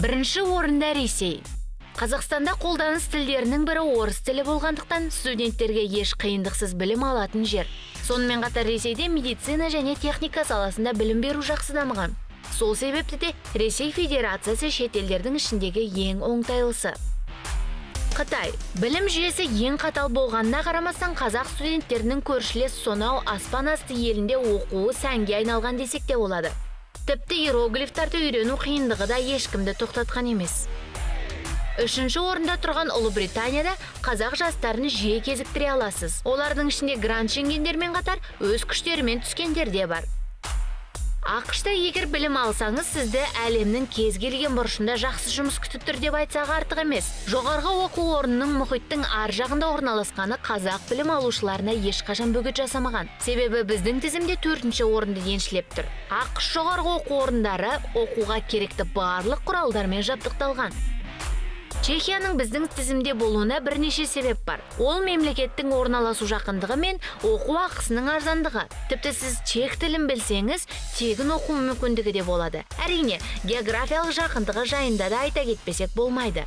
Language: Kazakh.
Бірінші орында Ресей. Қазақстанда қолданыс тілдерінің бірі орыс тілі болғандықтан студенттерге еш қиындықсыз білім алатын жер. Сонымен қатар Ресейде медицина және техника саласында білім беру жақсы дамыған. Сол себепті де Ресей Федерациясы шетелдердің ішіндегі ең оңтайлысы. Қытай. Білім жүйесі ең қатал болғанына қарамастан қазақ студенттерінің көршілес сонау аспан асты елінде оқуы сәнге айналған десек те болады. Тіпті иероглифтарды үйрену қиындығы да ешкімді тоқтатқан емес. Үшінші орында тұрған Ұлыбританияда қазақ жастарын жиі кезіктіре аласыз. Олардың ішінде грант жеңгендермен қатар өз күштерімен түскендер де бар. ақш-та егер білім алсаңыз, сізді әлемнің кез келген бұрышында жақсы жұмыс күтіп тұр деп айтсақ артық емес. Жоғарғы оқу орнының мұхиттың ар жағында орналасқаны қазақ білім алушыларына ешқашан бөгет жасамаған. Себебі біздің тізімде 4-ші орынды еншілеп тұр. ақш жоғарғы оқу орындары оқуға керекті барлық құралдармен жабдықталған. Чехияның біздің тізімде болуына бірнеше себеп бар. Ол мемлекеттің орналасу жақындығы мен оқу ақысының арзандығы. Тіпті сіз чех тілін білсеңіз, тегін оқу мүмкіндігі де болады. Әрине, географиялық жақындығы жайында да айта кетпесек болмайды.